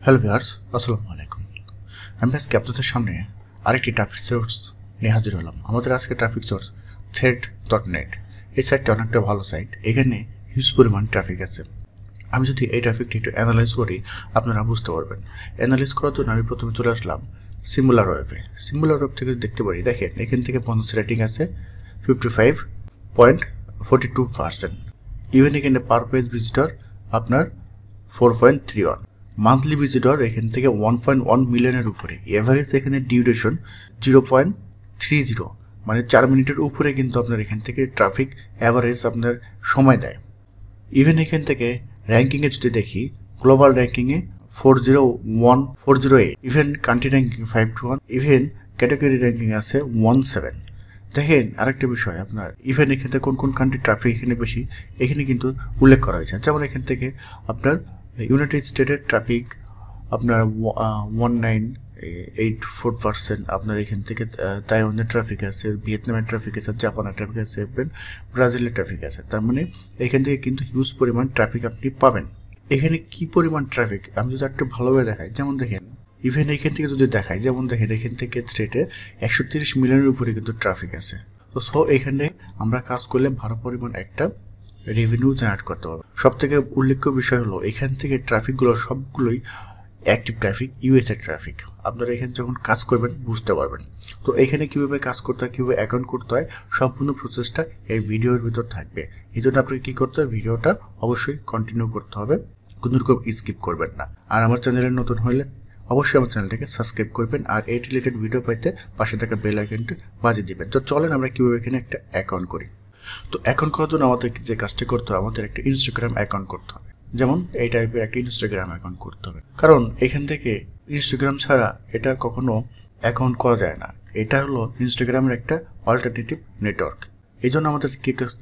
Hello viewers, আসসালামু আলাইকুম। আমি আজকে আপনাদের সামনে আরেকটি ট্রাফিক সোর্স নিয়ে হাজির হলাম। আমাদের আজকে ট্রাফিক সোর্স thread.net। এই সাইটটা অনেকটা ভালো সাইট। এখানে হিউজ পরিমাণ ট্রাফিক আছে। আমি যদি এই ট্রাফিকটি একটু অ্যানালাইজ করি, আপনারা বুঝতে পারবেন। অ্যানালাইজ করার জন্য আমি প্রথমে চলে আসলাম সিমুলার ওয়েবে। সিমুলার ওয়েব থেকে দেখতে পারি, দেখেন এখান থেকে বোনাস রেটিং আছে 55.42%। ইভেন এখানে পার পেজ ভিজিটর আপনার 4.31। মান্থলি ভিজিটর এখান থেকে 1.1 মিলিয়নের উপরে। এভারেজ এখানে ডিউরেশন 0.30, মানে 4 মিনিটের উপরে কিন্তু আপনার এখান থেকে ট্রাফিক অ্যাভারেজ আপনার সময় দেয়। ইভেন এখান থেকে র্যাঙ্কিংয়ে যদি দেখি, গ্লোবাল র্যাঙ্কিংয়ে 408, even country ranking 521, even category ranking আছে 17। দেখেন আরেকটা বিষয়, আপনার ইভেন এখান থেকে কোন কোন কান্ট্রি ট্রাফিক এখানে বেশি এখানে কিন্তু উল্লেখ করা হয়েছে। যেমন এখান থেকে আপনার ইউনাইটেড স্টেটের ট্রাফিক আপনার 1984%। আপনার এখান থেকে তাইওয়ানের ট্রাফিক আছে, ভিয়েতনামের ট্রাফিক আছে, জাপানের ট্রাফিক আছে, ব্রাজিলের ট্রাফিক আছে। তার মানে এখান থেকে কিন্তু হিউজ পরিমাণ ট্রাফিক আপনি পাবেন। এখানে কি পরিমাণ ট্রাফিক আমি যদি একটু ভালোভাবে দেখাই, যেমন দেখেন ইভেন এখান থেকে যদি দেখাই, যেমন দেখেন এখান থেকে স্টেটে 130 মিলিয়নের উপরে কিন্তু ট্রাফিক আছে। তো এখানে আমরা কাজ করলে ভালো পরিমাণ একটা রেভিনিউ জেনারেট করতে হবে। সব থেকে উল্লেখ্য বিষয় হলো এখান থেকে ট্রাফিকগুলো সবগুলোই অ্যাক্টিভ ট্রাফিক, ইউএসএ ট্রাফিক। আপনারা এখানে যখন কাজ করবেন বুঝতে পারবেন। তো এখানে কীভাবে কাজ করতে হয়, কীভাবে অ্যাকাউন্ট করতে হয়, সম্পূর্ণ প্রসেসটা এই ভিডিওর ভিতর থাকবে। এই জন্য আপনাকে কী করতে হবে, ভিডিওটা অবশ্যই কন্টিনিউ করতে হবে, কোনো রকম স্কিপ করবেন না। আর আমার চ্যানেলে নতুন হলে অবশ্যই আমার চ্যানেলটাকে সাবস্ক্রাইব করবেন, আর এই রিলেটেড ভিডিও পাইতে পাশে থাকা বেল আইকনটি বাজিয়ে দিবেন। তো চলেন আমরা কীভাবে এখানে একটা অ্যাকাউন্ট করি। তো অ্যাকাউন্ট করার জন্য আমাদের যে কাজটা করতে হবে, আমাদের একটা ইনস্টাগ্রাম অ্যাকাউন্ট করতে হবে। যেমন এই টাইপের একটা ইনস্টাগ্রাম অ্যাকাউন্ট করতে হবে, কারণ এখান থেকে ইনস্টাগ্রাম ছাড়া এটার কখনো অ্যাকাউন্ট করা যায় না। এটা হলো ইনস্টাগ্রামের একটা অল্টারনেটিভ নেটওয়ার্ক। এই জন্য আমাদের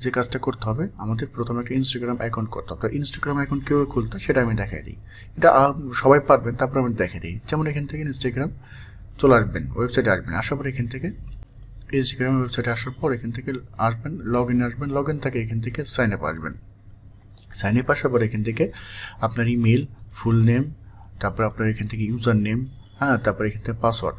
যে কাজটা করতে হবে, আমাদের প্রথমে একটা ইনস্টাগ্রাম অ্যাকাউন্ট করতে হবে। ইনস্টাগ্রাম অ্যাকাউন্ট কীভাবে খুলতে সেটা আমি দেখাই দিই। এটা সবাই পারবেন, তারপর আমি দেখাই দিই। যেমন এখান থেকে ইনস্টাগ্রাম চলে আসবেন, ওয়েবসাইটে আসবেন, আসার পর এখান থেকে ইনস্টাগ্রাম ওয়েবসাইটে আসার পর এখান থেকে আসবেন, লগ ইন আসবেন, লগ ইন থেকে এখান থেকে সাইন আপ আসবেন। সাইন আপ আসার পর এখান থেকে আপনার ইমেল, ফুল নেম, তারপর আপনার এখান থেকে ইউজার নেম, তারপর এখান থেকে পাসওয়ার্ড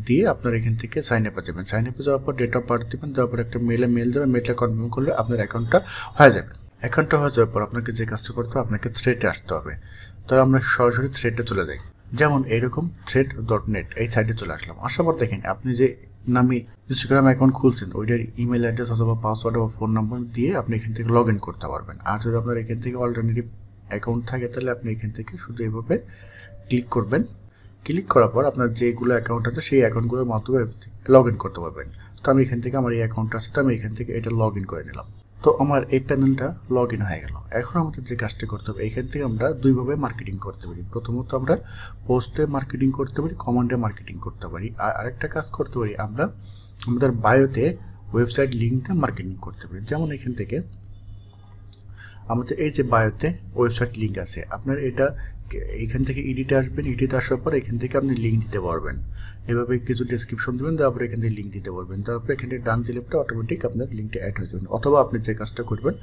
দিয়ে আপনার এখান থেকে সাইন আপে যাবেন। সাইন আপে যাওয়ার পর ডেট অফ বার্থ দেবেন, দেওয়ার পর একটা মেল যাবে, মেলটা কনফার্ম করলে আপনার অ্যাকাউন্টটা হয়ে যাবে। অ্যাকাউন্টটা হয়ে যাওয়ার পর আপনাকে যে কাজটা করতে হবে, আপনাকে থ্রেডে আসতে হবে। তো আমরা সরাসরি থ্রেডে চলে যাই। যেমন এইরকম thread.net এই সাইটে চলে আসলাম। আসার পর দেখেন আপনি যে নামে ইনস্টাগ্রাম অ্যাকাউন্ট খুলছেন ওইটার ইমেল অ্যাড্রেস অথবা পাসওয়ার্ড বা ফোন নাম্বার দিয়ে আপনি এখান থেকে লগ ইন করতে পারবেন। আর যদি আপনার এখান থেকে অল্টারনেটিভ অ্যাকাউন্ট থাকে তাহলে আপনি এখান থেকে শুধু এইভাবে ক্লিক করবেন। ক্লিক করার পর আপনার যেগুলো অ্যাকাউন্ট আছে সেই অ্যাকাউন্টগুলোর মাধ্যমে লগ ইন করতে পারবেন। তো আমি এখান থেকে আমার এই অ্যাকাউন্টটা আছে, তো আমি এখান থেকে এটা লগ ইন করে নিলাম। তো আমার এই প্যানেলটা লগ ইন হয়ে গেল। এখন আমাদের যে কাজটা করতে হবে, এখান থেকে আমরা দুইভাবে মার্কেটিং করতে পারি। প্রথমত আমরা পোস্টে মার্কেটিং করতে পারি, কমেন্টে মার্কেটিং করতে পারি। আর আরেকটা কাজ করতে পারি, আমরা আমাদের বায়োতে ওয়েবসাইট লিঙ্কটা মার্কেটিং করতে পারি। যেমন এখান থেকে আমাদের এই যে বায়োতে ওয়েবসাইট লিঙ্ক আছে, আপনার এটা এখান থেকে এডিটে আসবেন, এডিটে আসার পর এখান থেকে আপনি লিঙ্ক দিতে পারবেন। এভাবে কিছু ডেসক্রিপশন দেবেন, তারপরে এখান থেকে লিঙ্ক দিতে পারবেন। তারপরে এখান থেকে ডান দিলে অটোমেটিক আপনার লিঙ্কটা অ্যাড হয়ে যাবেন। অথবা আপনি যে কাজটা করবেন,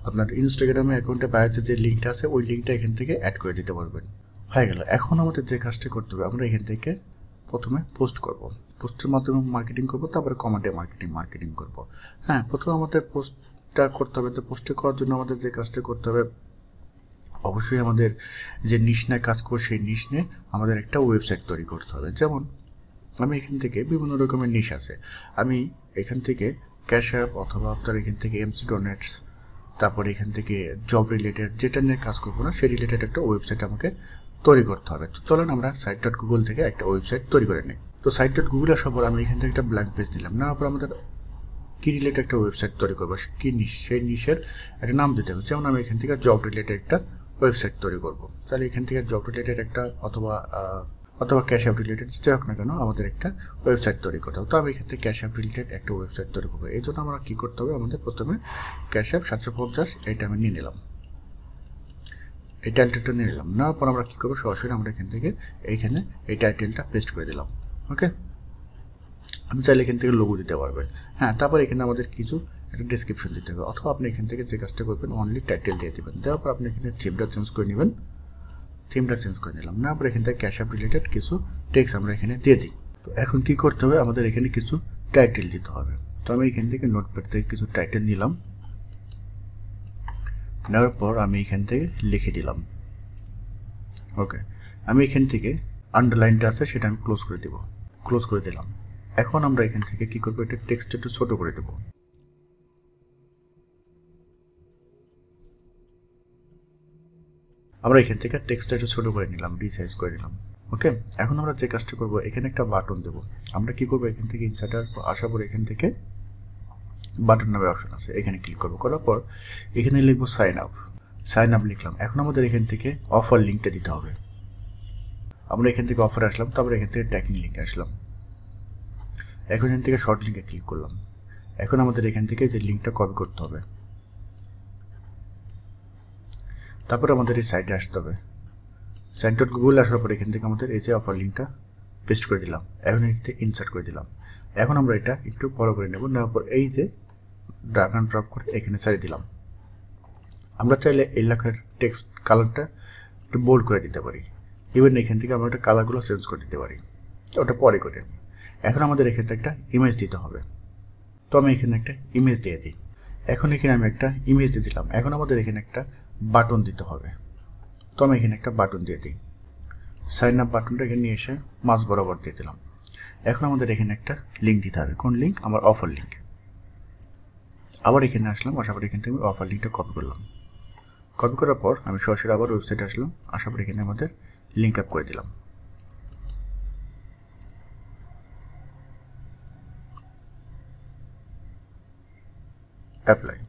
আপনার ইনস্টাগ্রামে অ্যাকাউন্টে বায়োতে যে লিঙ্কটা আছে ওই লিঙ্কটা এখান থেকে অ্যাড করে দিতে পারবেন। হয়ে গেল। এখন আমাদের যে কাজটা করতে হবে, আমরা এখান থেকে প্রথমে পোস্ট করব, পোস্টের মাধ্যমে মার্কেটিং করব, তারপরে কমেন্টে মার্কেটিং করব। প্রথমে আমাদের পোস্টটা করতে হবে। তো পোস্টে করার জন্য আমাদের যে কাজটা করতে হবে, অবশ্যই আমাদের যে নিশ নিয়ে কাজ করবো সেই নিশ নিয়ে আমাদের একটা ওয়েবসাইট তৈরি করতে হবে। যেমন আমি এখান থেকে বিভিন্ন রকমের নিশ আছে, আমি এখান থেকে ক্যাশ অ্যাপ অথবা আপনার এখান থেকে এমসি ডোনেটস, তারপরে এখান থেকে জব রিলেটেড যেটা নিয়ে কাজ করবো না সেই রিলেটেড একটা ওয়েবসাইট আমাকে তৈরি করতে হবে। তো চলেন আমরা site.google থেকে একটা ওয়েবসাইট তৈরি করে নিই। তো site.google আসার পর আমি এখান থেকে একটা ব্ল্যাঙ্ক পেজ দিলাম, নেওয়ার পর আমাদের কি রিলেটেড একটা ওয়েবসাইট তৈরি করবো, কি নিশ, সেই নিশের একটা নাম দিতে হবে। যেমন আমি এখান থেকে জব রিলেটেড একটা ওয়েবসাইট তৈরি করবো। তাহলে এখান থেকে জব রিলেটেড একটা অথবা ক্যাশ অ্যাপ রিলেটেড যে হোক না কেন আমাদের একটা ওয়েবসাইট তৈরি করতে হবে। তো আমি এখান থেকে ক্যাশ অ্যাপ রিলেটেড একটা ওয়েবসাইট তৈরি করবো। এই জন্য আমরা কী করতে হবে, আমাদের প্রথমে ক্যাশ অ্যাপ 750 এটা আমি নিয়ে নিলাম, এই টাইটেলটা নিয়ে নিলাম। নেওয়ার পর আমরা কী করবো, সরাসরি আমরা এখান থেকে এইখানে এই টাইটেলটা পেস্ট করে দিলাম। ওকে, আপনি চাইলে এখান থেকে লোগো দিতে পারবেন। তারপর এখানে আমাদের কিছু একটা ডেসক্রিপশন দিতে হবে, অথবা আপনি এখান থেকে যে কাজটা করবেন অনলি টাইটেল দিয়ে দেবেন। দেওয়ার পর আপনি এখানে থিমটা চেঞ্জ করে নেবেন। থিমটা চেঞ্জ করে নিলাম, না পরে এখান থেকে ক্যাশ অ্যাপ রিলেটেড কিছু টেক্সট আমরা এখানে দিয়ে দিই। তো এখন কি করতে হবে, আমাদের এখানে কিছু টাইটেল দিতে হবে। তো আমি এখান থেকে নোটপ্যাড থেকে কিছু টাইটেল নিলাম, নেওয়ার পর আমি এখান থেকে লিখে দিলাম। ওকে, আমি এখান থেকে আন্ডারলাইনটা আছে সেটা আমি ক্লোজ করে দেব, ক্লোজ করে দিলাম। এখন আমরা এখান থেকে কি করবো, এটা টেক্সট একটু ছোট করে দেব। আমরা এখান থেকে টেক্সটটা একটু ছোট করে নিলাম, রিসাইজ করে নিলাম। ওকে, এখন আমরা যে কাজটা করবো, এখানে একটা বাটন দেবো। আমরা কি করবো, এখান থেকে ইনসার্ট আসার পর এখান থেকে বাটন নামে অপশন আছে, এখানে ক্লিক করবো। করার পর এখানে লিখবো সাইন আপ। সাইন আপ লিখলাম। এখন আমাদের এখান থেকে অফার লিঙ্কটা দিতে হবে। আমরা এখান থেকে অফার আসলাম, তারপরে এখান থেকে ট্র্যাকিং লিঙ্কে আসলাম। এখন এখান থেকে শর্ট লিঙ্কে ক্লিক করলাম। এখন আমাদের এখান থেকে যে লিঙ্কটা কপি করতে হবে, তারপর আমাদের এই সাইটে আসতে হবে। সাইট.গুগল আসার পর এখান থেকে আমাদের এই যে অফার লিঙ্কটা পেস্ট করে দিলাম। এখন এখান থেকে ইনসার্ট করে দিলাম। এখন আমরা এটা একটু বড় করে নেব, নেওয়ার পর এই যে ড্র্যাগ অ্যান্ড ড্রপ করে এখানে সারিয়ে দিলাম। আমরা চাইলে এই লেখার টেক্সট কালারটা একটু বোল্ড করে দিতে পারি। ইভেন এখান থেকে আমরা একটা কালারগুলো চেঞ্জ করে দিতে পারি, ওটা পরে করে। এখন আমাদের এখান থেকে একটা ইমেজ দিতে হবে। তো আমি এখানে একটা ইমেজ দিয়ে দিই। এখন এখানে আমি একটা ইমেজ দিয়ে দিলাম। এখন আমাদের এখানে একটা বাটন দিতে হবে। তো আমি এখানে একটা বাটন দিয়ে দিই। সাইন আপ বাটনটা এখানে নিয়ে এসে মাঝ বরাবর দিয়ে দিলাম। এখন আমাদের এখানে একটা লিঙ্ক দিতে হবে। কোন লিঙ্ক? আমার অফার লিঙ্ক। আবার এখানে আসলাম, আসার পর এখান থেকে আমি অফার লিঙ্কটা কপি করলাম। কপি করার পর আমি সরাসরি আবার ওয়েবসাইটে আসলাম, আসার পর এখানে আমাদের লিঙ্ক আপ করে দিলাম। অ্যাপ্লাই।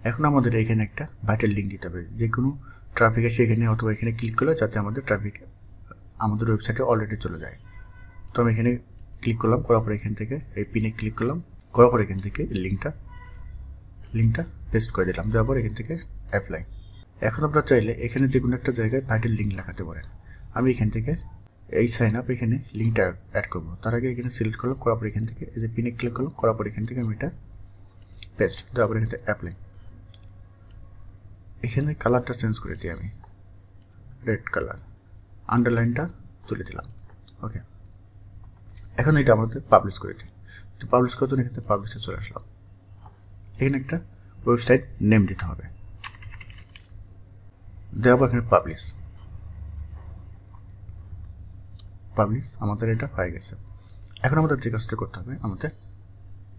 এখন আমাদের এখানে একটা ভাইটাল লিঙ্ক দিতে হবে, যে কোনো ট্রাফিক আসে এখানে অথবা এখানে ক্লিক করলে যাতে আমাদের ট্রাফিক আমাদের ওয়েবসাইটে অলরেডি চলে যায়। তো আমি এখানে ক্লিক করলাম, করার পর এখান থেকে এই পিনে ক্লিক করলাম, করার পর এখান থেকে লিঙ্কটা পেস্ট করে দিলাম, দেওয়ার পর এখান থেকে অ্যাপ্লাই। এখন আপনারা চাইলে এখানে যে কোনো একটা জায়গায় ভাইটাল লিঙ্ক লাগাতে পারেন। আমি এখান থেকে এই সাইন আপ এখানে লিঙ্কটা অ্যাড করবো। তার আগে এখানে সিলেক্ট করলাম, করার পর এখান থেকে এই যে পিনে ক্লিক করলাম, করার পর এখান থেকে আমি এটা পেস্ট, দেওয়ার পর এখান থেকে অ্যাপ্লাই। এখানে কালারটা চেঞ্জ করে দিই আমি, রেড কালার, আন্ডারলাইনটা তুলে দিলাম। ওকে, এখন এটা আমাদের পাবলিশ করে দিই। তো পাবলিশ করার জন্য এখানে পাবলিশে চলে আসলাম। এখানে একটা ওয়েবসাইট নেম দিতে হবে, দেওয়ার পর এখানে পাবলিশ আমাদের এটা হয়ে গেছে। এখন আমাদের যে কাজটা করতে হবে, আমাদের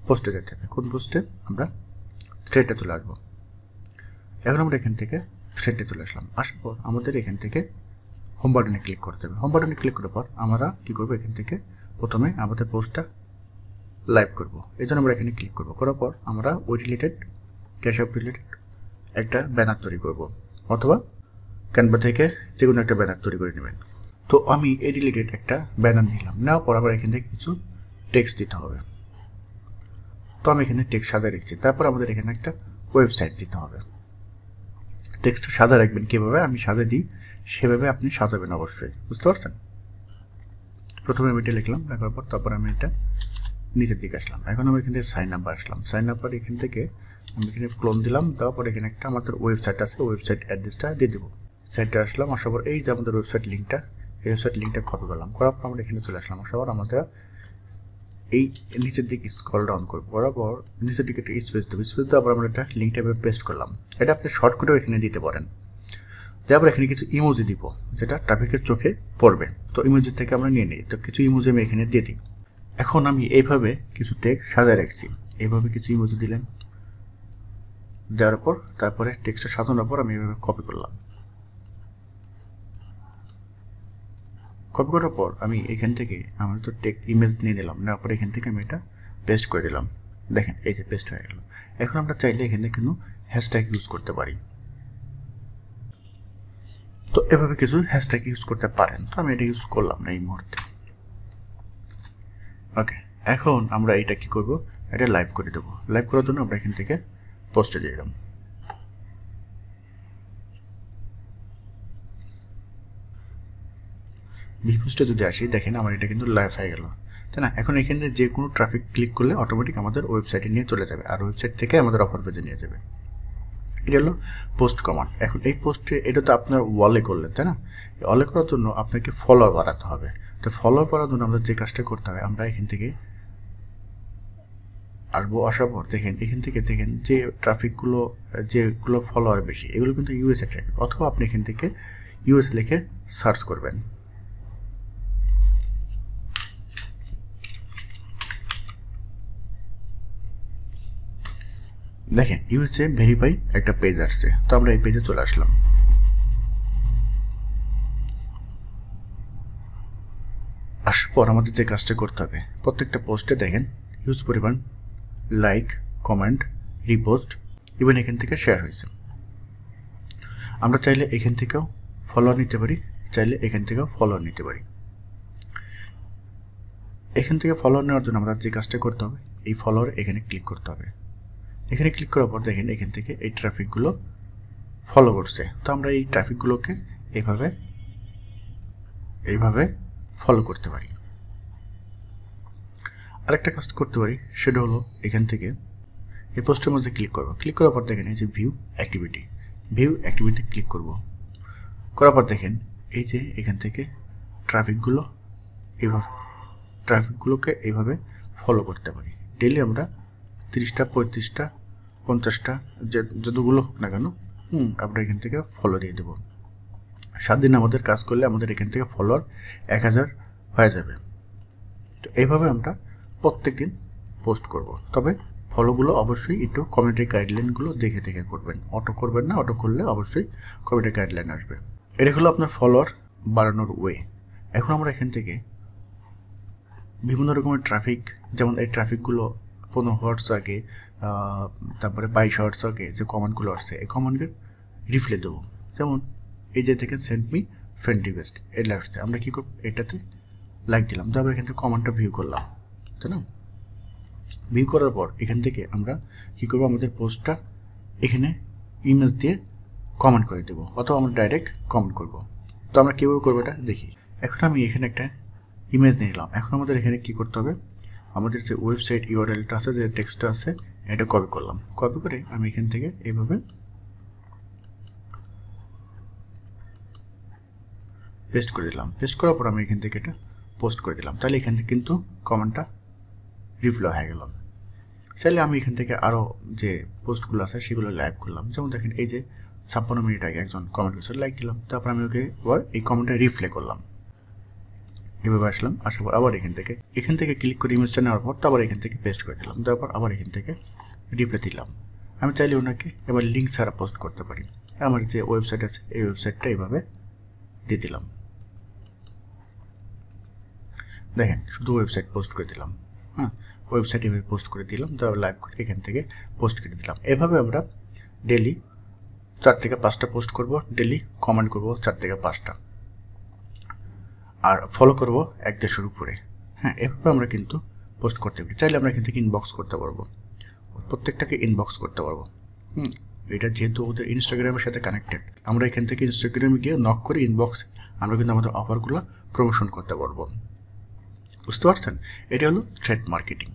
পোস্টে যেতে হবে। কোন পোস্টে? আমরা থ্রেডে চলে আসবো। এখন আমরা এখান থেকে থ্রেডে চলে আসলাম। আসার পর আমাদের এখান থেকে হোম বাটনে ক্লিক করতে হবে। হোম বাটনে ক্লিক করার পর আমরা কী করবো, এখান থেকে প্রথমে আমাদের পোস্টটা লাইভ করব। এই জন্য আমরা এখানে ক্লিক করবো। করার পর আমরা ওই রিলেটেড ক্যাশ অ্যাপ রিলেটেড একটা ব্যানার তৈরি করব, অথবা ক্যানভা থেকে যে কোনো একটা ব্যানার তৈরি করে নেবেন। তো আমি এই রিলেটেড একটা ব্যানার নিলাম, নেওয়ার পর আবার এখান থেকে কিছু টেক্সট দিতে হবে। তো আমি এখানে টেক্সট সাজায় রেখেছি। তারপর আমাদের এখানে একটা ওয়েবসাইট দিতে হবে। টেক্সট সাজা রাখবেন কীভাবে আমি সাজিয়ে দিই সেভাবে আপনি সাজাবেন অবশ্যই, বুঝতে পারছেন? প্রথমে আমি এটা লিখলাম, লেখার পর তারপর আমি এটা নিচের দিকে আসলাম। এখন আমি এখান থেকে সাইন নাম্বার আসলাম। সাইন নাম্বার এখান থেকে আমি এখানে ক্লোন দিলাম, দেওয়ার পর এখানে একটা আমাদের ওয়েবসাইট আছে, ওয়েবসাইট অ্যাড্রেসটা দিয়ে দেবো। সাইটে আসলাম, আসার পর এই যে আমাদের ওয়েবসাইট লিঙ্কটা, এই ওয়েবসাইট লিঙ্কটা কপি করলাম। করার পর আমরা এখানে চলে আসলাম। আসার পর আমাদের এই নিচের দিকে স্ক্রল ডাউন করবো, করার পর নিচের দিকে একটা স্পেস দেবো। স্পেস দেওয়ার পর আমরা একটা লিঙ্কটা এভাবে পেস্ট করলাম। এটা আপনি শর্টকাটেও এখানে দিতে পারেন। তারপর এখানে কিছু ইমোজি দিব, যেটা ট্রাফিকের চোখে পড়বে। তো ইমোজি থেকে আমরা নিয়ে নিই। তো কিছু ইমোজি আমি এখানে দিয়ে দিই। এখন আমি এইভাবে কিছু টেক্সট সাজায় রাখছি। এইভাবে কিছু ইমোজি দিলেন, দেওয়ার পর তারপরে টেক্সটটা সাজানোর পর আমি এইভাবে কপি করলাম। কপি করার পর আমি এখান থেকে আমার তো ইমেজ নিয়ে নিলাম, নেওয়ার পর এখান থেকে আমি এটা পেস্ট করে দিলাম। দেখেন এই যে পেস্ট হয়ে গেল। এখন আমরা চাইলে এখানে কিন্তু হ্যাশট্যাগ ইউজ করতে পারি। তো এভাবে কিছু হ্যাশট্যাগ ইউজ করতে পারেন। তো আমি এটা ইউজ করলাম না এই মুহূর্তে। ওকে, এখন আমরা এটা কি করব, এটা লাইভ করে দেবো। লাইভ করার জন্য আমরা এখান থেকে পোস্টে দিয়ে দিলাম। ভিপোস্টে যদি আসি, দেখেন আমার এটা কিন্তু লাইভ হয়ে গেল, তাই না? এখন এখানে যে কোনো ট্রাফিক ক্লিক করলে অটোমেটিক আমাদের ওয়েবসাইটে নিয়ে চলে যাবে, আর ওয়েবসাইট থেকে আমাদের অফার পেজে নিয়ে যাবে। এটা হলো পোস্ট কমান্ড। এখন এই পোস্টে এটা তো আপনার ওয়ালে করলেন, তাই না? ওয়ালে করার জন্য আপনাকে ফলোয়ার বাড়াতে হবে। তো ফলোয়ার বাড়ার জন্য আমরা যে কাজটা করতে হবে, আমরা এখান থেকে আসবো, আসার পর দেখেন এখান থেকে দেখেন যে ট্রাফিকগুলো, যেগুলো ফলোয়ার বেশি, এগুলো কিন্তু ইউএসএ ট্রাফিক। অথবা আপনি এখান থেকে ইউএস লিখে সার্চ করবেন। দেখেন ইউএসএ ভেরিফাই একটা পেজ আসছে, তো আমরা এই পেজে চলে আসলাম। আসার পর আমাদের যে কাজটা করতে হবে, প্রত্যেকটা পোস্টে দেখেন হিউজ পরিমাণ লাইক, কমেন্ট, রিপোস্ট, ইভেন এখান থেকে শেয়ার হয়েছে। আমরা চাইলে এখান থেকেও ফলোয়ার নিতে পারি, চাইলে এখান থেকেও ফলোয়ার নিতে পারি। এখান থেকে ফলোয়ার নেওয়ার জন্য আমরা যে কাজটা করতে হবে, এই ফলোয়ার এখানে ক্লিক করতে হবে। এখানে ক্লিক করার পর দেখেন এখান থেকে এই ট্রাফিকগুলো ফলো করছে। তো আমরা এই ট্রাফিকগুলোকে এইভাবে ফলো করতে পারি। আরেকটা কাজ করতে পারি, সেটা হলো এখান থেকে এই পোস্টের মধ্যে ক্লিক করবো। ক্লিক করার পর দেখেন এই যে ভিউ অ্যাক্টিভিটি ক্লিক করব। করার পর দেখেন এই যে এখান থেকে ট্রাফিকগুলোকে এইভাবে ফলো করতে পারি। ডেইলি আমরা 30টা, 35টা, 50টা, যতগুলো হোক না কেন, আমরা এখান থেকে ফলো দিয়ে দেবো। 7 দিন আমাদের কাজ করলে আমাদের এখান থেকে ফলোয়ার 1000 হয়ে যাবে। তো এইভাবে আমরা প্রত্যেক দিন পোস্ট করব। তবে ফলোগুলো অবশ্যই একটু কমিউনিটি গাইডলাইনগুলো দেখে করবেন। অটো করবেন না, অটো করলে অবশ্যই কমিউনিটি গাইডলাইন আসবে। এটা হলো আপনার ফলোয়ার বাড়ানোর ওয়ে। এখন আমরা এখান থেকে বিভিন্ন রকমের ট্রাফিক, যেমন এই ট্রাফিকগুলো 15 হওয়ার্স আগে, তারপরে 22 হওয়ার্স আগে যে কমেন্টগুলো আসছে, এই কমেন্টের রিপ্লাই দেবো। যেমন এই যে থেকে সেন্ড মি ফ্রেন্ড রিকোয়েস্ট, এটা আসছে, আমরা কী করবো, এটাতে লাইক দিলাম। তারপর এখান থেকে কমেন্টটা ভিউ করলাম, তাই না? ভিউ করার পর এখান থেকে আমরা কী করবো, আমাদের পোস্টটা এখানে ইমেজ দিয়ে কমেন্ট করে দেবো, অথবা আমরা ডাইরেক্ট কমেন্ট করবো। তো আমরা কীভাবে করবো এটা দেখি। এখন আমি এখানে একটা ইমেজ নিয়ে নিলাম। এখন আমাদের এখানে কী করতে হবে, আমাদের যে ওয়েবসাইট ইউআরএলটা আছে, যে টেক্সটটা আছে, এটা কপি করলাম। কপি করে আমি এখান থেকে এইভাবে পেস্ট করে দিলাম। পেস্ট করার পর আমি এখান থেকে এটা পোস্ট করে দিলাম। তাহলে এখান থেকে কিন্তু কমেন্টটা রিপ্লাই হয়ে গেল। চাইলে আমি এখান থেকে আরও যে পোস্টগুলো আছে সেগুলো লাইভ করলাম। যেমন দেখেন এই যে 56 মিনিট আগে একজন কমেন্ট করেছে, লাইক দিলাম। তারপর আমি ওকে আবার এই কমেন্টটা রিপ্লাই করলাম। এভাবে আসলাম, আসার পর আবার এখান থেকে ক্লিক করে ইমেজটা নেওয়ার পর তারপর এখান থেকে পেস্ট করে দিলাম। তারপর আবার এখান থেকে রিপ্লাই দিলাম। আমি চাইলে ওনাকে এবার লিঙ্ক ছাড়া পোস্ট করতে পারি। আমার যে ওয়েবসাইট আছে এই ওয়েবসাইটটা এইভাবে দিয়ে দিলাম। দেখেন শুধু ওয়েবসাইট পোস্ট করে দিলাম। ওয়েবসাইট এভাবে পোস্ট করে দিলাম, তারপর লাইভ করে এখান থেকে পোস্ট করে দিলাম। এভাবে আমরা ডেলি 4 থেকে 5টা পোস্ট করব, ডেলি কমেন্ট করব 4 থেকে 5টা, আর ফলো করব 1-1.5 উপরে। এভাবে আমরা কিন্তু পোস্ট করতে পারি। চাইলে আমরা এখান থেকে ইনবক্স করতে পারবো, প্রত্যেকটাকে ইনবক্স করতে পারবো। এটা যেহেতু ওদের ইনস্টাগ্রামের সাথে কানেক্টেড, আমরা এখান থেকে ইনস্টাগ্রামে গিয়ে নক করে ইনবক্স আমরা কিন্তু আমাদের অফারগুলো প্রমোশন করতে পারবো। বুঝতে পারছেন? এটা হলো থ্রেড মার্কেটিং।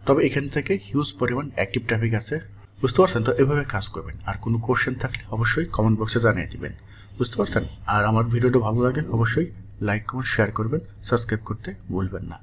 তবে এখান থেকে হিউজ পরিমাণ অ্যাক্টিভ ট্রাফিক আছে। বুঝতে পারছেন? তো এভাবে কাজ করবেন। আর কোনো কোশ্চেন থাকলে অবশ্যই কমেন্ট বক্সে জানিয়ে দিবেন। বুঝতে পারছেন? আর আমার ভিডিওটা ভালো লাগে অবশ্যই লাইক, কমেন্ট, শেয়ার করবেন, সাবস্ক্রাইব করতে ভুলবেন না।